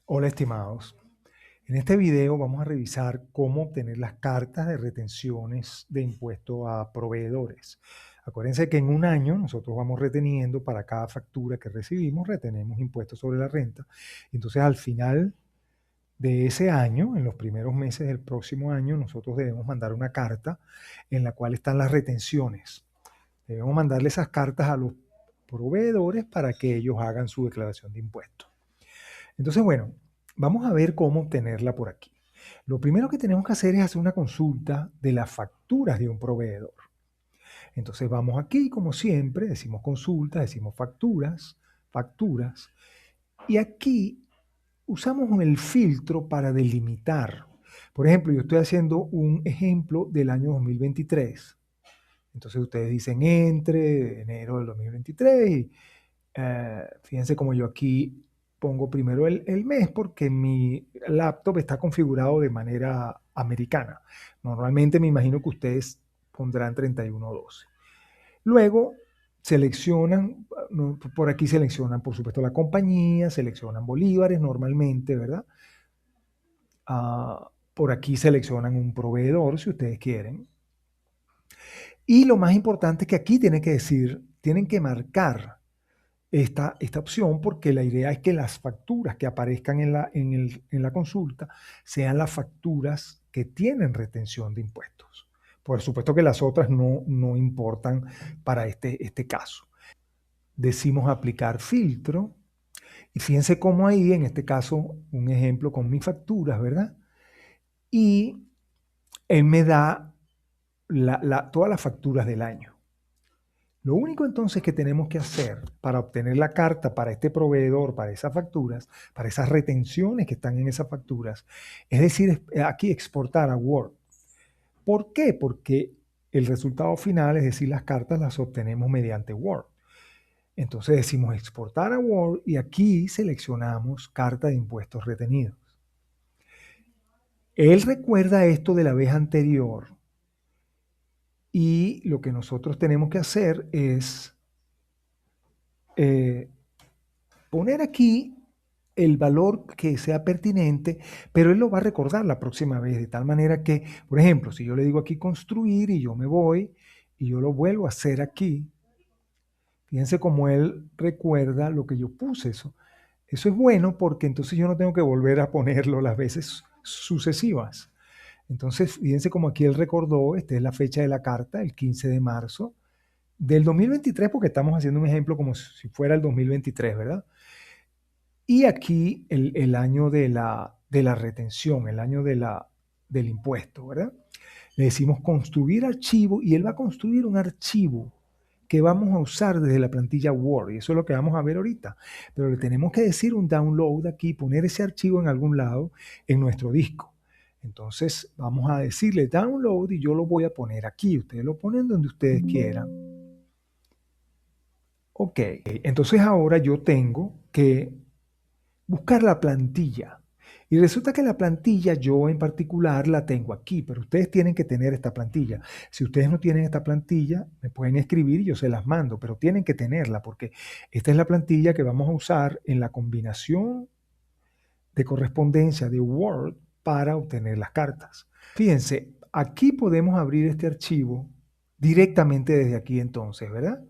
Hola estimados, en este video vamos a revisar cómo obtener las cartas de retenciones de impuesto a proveedores. Acuérdense que en un año nosotros vamos reteniendo para cada factura que recibimos, retenemos impuestos sobre la renta. Entonces al final de ese año, en los primeros meses del próximo año, nosotros debemos mandar una carta en la cual están las retenciones. Debemos mandarle esas cartas a los proveedores para que ellos hagan su declaración de impuestos. Entonces, bueno, vamos a ver cómo obtenerla por aquí. Lo primero que tenemos que hacer es hacer una consulta de las facturas de un proveedor. Entonces vamos aquí, como siempre, decimos consultas, decimos facturas, y aquí usamos el filtro para delimitar. Por ejemplo, yo estoy haciendo un ejemplo del año 2023. Entonces ustedes dicen entre enero del 2023 y fíjense como yo aquí pongo primero el mes porque mi laptop está configurado de manera americana. Normalmente me imagino que ustedes pondrán 31/12. Luego seleccionan, por aquí seleccionan por supuesto la compañía, seleccionan bolívares normalmente, ¿verdad? Por aquí seleccionan un proveedor si ustedes quieren. Y lo más importante es que aquí tienen que marcar esta opción porque la idea es que las facturas que aparezcan en la consulta sean las facturas que tienen retención de impuestos. Por supuesto que las otras no importan para este caso. Decimos aplicar filtro y fíjense cómo ahí, en este caso, un ejemplo con mis facturas, ¿verdad? Y él me da todas las facturas del año. Lo único entonces que tenemos que hacer para obtener la carta para este proveedor, para esas facturas, para esas retenciones que están en esas facturas, es decir, aquí exportar a Word. ¿Por qué? Porque el resultado final, es decir, las cartas las obtenemos mediante Word. Entonces decimos exportar a Word y aquí seleccionamos carta de impuestos retenidos. Él recuerda esto de la vez anterior y lo que nosotros tenemos que hacer es poner aquí el valor que sea pertinente, pero él lo va a recordar la próxima vez, de tal manera que, por ejemplo, si yo le digo aquí construir y yo me voy y yo lo vuelvo a hacer aquí, fíjense cómo él recuerda lo que yo puse. Eso es bueno porque entonces yo no tengo que volver a ponerlo las veces sucesivas. Entonces, fíjense cómo aquí él recordó, esta es la fecha de la carta, el 15 de marzo del 2023, porque estamos haciendo un ejemplo como si fuera el 2023, ¿verdad? Y aquí el año de la retención, el año del impuesto, ¿verdad? Le decimos construir archivo y él va a construir un archivo que vamos a usar desde la plantilla Word, y eso es lo que vamos a ver ahorita. Pero le tenemos que decir un download aquí, poner ese archivo en algún lado en nuestro disco. Entonces vamos a decirle download y yo lo voy a poner aquí. Ustedes lo ponen donde ustedes quieran. Ok, entonces ahora yo tengo que buscar la plantilla. Y resulta que la plantilla yo en particular la tengo aquí, pero ustedes tienen que tener esta plantilla. Si ustedes no tienen esta plantilla, me pueden escribir y yo se las mando, pero tienen que tenerla porque esta es la plantilla que vamos a usar en la combinación de correspondencia de Word para obtener las cartas. Fíjense, aquí podemos abrir este archivo directamente desde aquí entonces, ¿verdad?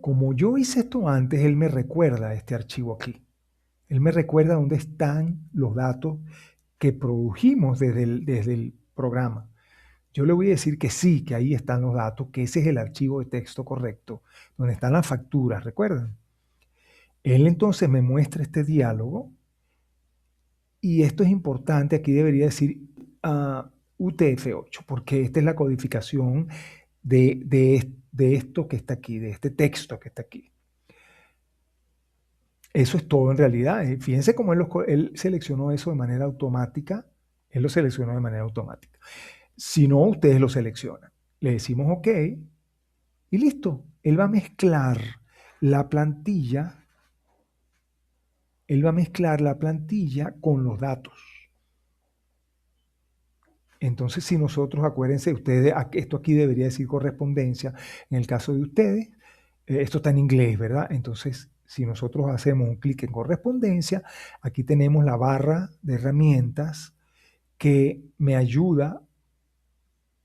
Como yo hice esto antes, él me recuerda este archivo aquí. Él me recuerda dónde están los datos que produjimos desde el programa. Yo le voy a decir que sí, que ahí están los datos, que ese es el archivo de texto correcto, donde están las facturas, ¿recuerdan? Él entonces me muestra este diálogo y esto es importante, aquí debería decir UTF-8, porque esta es la codificación de esto que está aquí, de este texto que está aquí. Eso es todo en realidad. Fíjense cómo él seleccionó eso de manera automática. Él lo seleccionó de manera automática. Si no, ustedes lo seleccionan. Le decimos OK y listo. Él va a mezclar la plantilla. Él va a mezclar la plantilla con los datos. Entonces, si nosotros, acuérdense, ustedes, esto aquí debería decir correspondencia. En el caso de ustedes, esto está en inglés, ¿verdad? Entonces, si nosotros hacemos un clic en correspondencia, aquí tenemos la barra de herramientas que me ayuda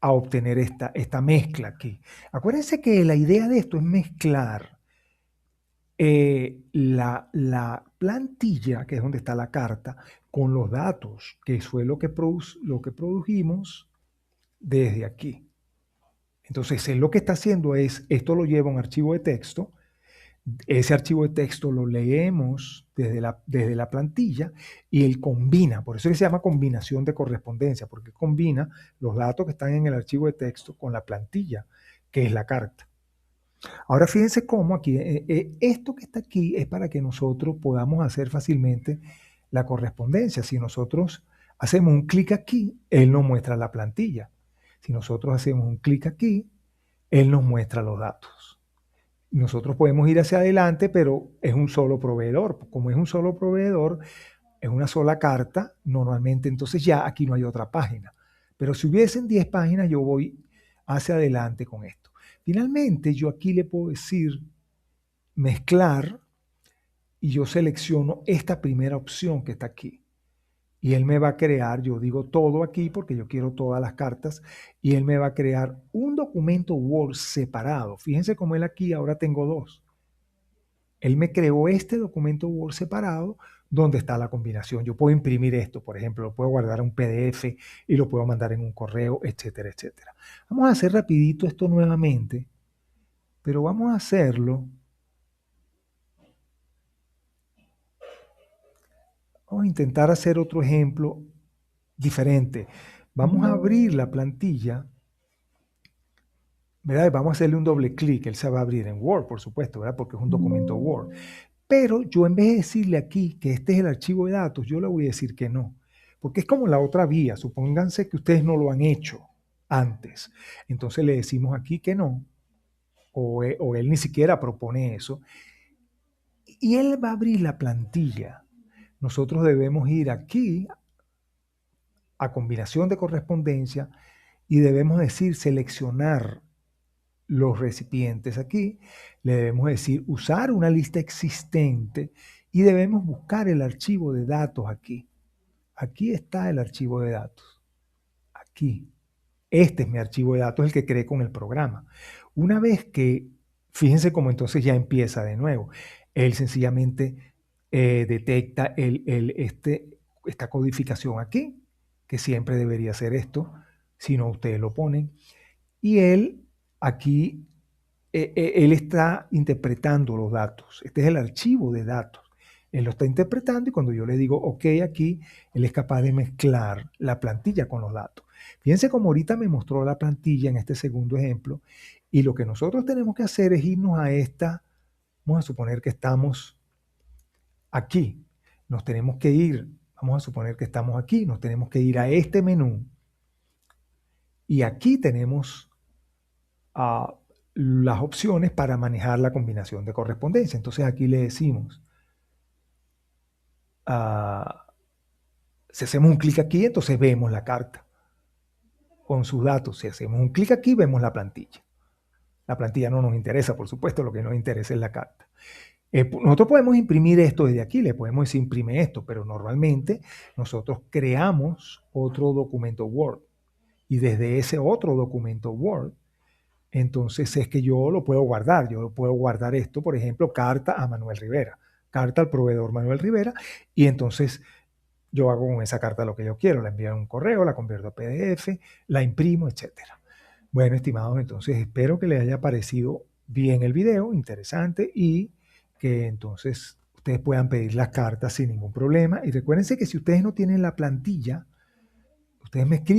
a obtener esta mezcla aquí. Acuérdense que la idea de esto es mezclar la plantilla, que es donde está la carta, con los datos, que fue lo que produjimos desde aquí. Entonces, él lo que está haciendo es, esto lo lleva a un archivo de texto, ese archivo de texto lo leemos desde la plantilla y él combina, por eso es que se llama combinación de correspondencia, porque combina los datos que están en el archivo de texto con la plantilla, que es la carta. Ahora fíjense cómo aquí, esto que está aquí es para que nosotros podamos hacer fácilmente la correspondencia. Si nosotros hacemos un clic aquí, él nos muestra la plantilla. Si nosotros hacemos un clic aquí, él nos muestra los datos. Nosotros podemos ir hacia adelante, pero es un solo proveedor. Como es un solo proveedor, es una sola carta, normalmente entonces ya aquí no hay otra página. Pero si hubiesen 10 páginas, yo voy hacia adelante con esto. Finalmente, yo aquí le puedo decir mezclar y yo selecciono esta primera opción que está aquí. Y él me va a crear, yo digo todo aquí porque yo quiero todas las cartas, y él me va a crear un documento Word separado. Fíjense cómo él aquí ahora tengo dos. Él me creó este documento Word separado donde está la combinación. Yo puedo imprimir esto, por ejemplo, lo puedo guardar en un PDF y lo puedo mandar en un correo, etcétera, etcétera. Vamos a hacer rapidito esto nuevamente, pero vamos a hacerlo. Vamos a intentar hacer otro ejemplo diferente. Vamos a abrir la plantilla, ¿verdad? Vamos a hacerle un doble clic. Él se va a abrir en Word, por supuesto, ¿verdad? Porque es un documento Word. Pero yo en vez de decirle aquí que este es el archivo de datos, yo le voy a decir que no. Porque es como la otra vía. Supónganse que ustedes no lo han hecho antes. Entonces le decimos aquí que no. O él ni siquiera propone eso. Y él va a abrir la plantilla. Nosotros debemos ir aquí a combinación de correspondencia y debemos decir seleccionar los recipientes aquí, le debemos decir usar una lista existente y debemos buscar el archivo de datos aquí. Aquí está el archivo de datos. Aquí. Este es mi archivo de datos, el que creé con el programa. Una vez que, fíjense cómo entonces ya empieza de nuevo. Él sencillamente detecta esta codificación aquí, que siempre debería ser esto, si no ustedes lo ponen. Y él aquí, él está interpretando los datos. Este es el archivo de datos. Él lo está interpretando y cuando yo le digo OK aquí, él es capaz de mezclar la plantilla con los datos. Fíjense cómo ahorita me mostró la plantilla en este segundo ejemplo y lo que nosotros tenemos que hacer es irnos a esta, vamos a suponer que estamos aquí, nos tenemos que ir, vamos a suponer que estamos aquí, nos tenemos que ir a este menú y aquí tenemos las opciones para manejar la combinación de correspondencia. Entonces aquí le decimos, si hacemos un clic aquí, entonces vemos la carta con sus datos. Si hacemos un clic aquí, vemos la plantilla. La plantilla no nos interesa, por supuesto, lo que nos interesa es la carta. Nosotros podemos imprimir esto desde aquí, le podemos decir imprime esto, pero normalmente nosotros creamos otro documento Word y desde ese otro documento Word, entonces es que yo lo puedo guardar. Yo lo puedo guardar esto, por ejemplo, carta a Manuel Rivera, carta al proveedor Manuel Rivera, y entonces yo hago con esa carta lo que yo quiero, la envío en un correo, la convierto a PDF, la imprimo, etcétera. Bueno, estimados, entonces espero que les haya parecido bien el video, interesante, y que entonces ustedes puedan pedir las cartas sin ningún problema. Y recuérdense que si ustedes no tienen la plantilla, ustedes me escriben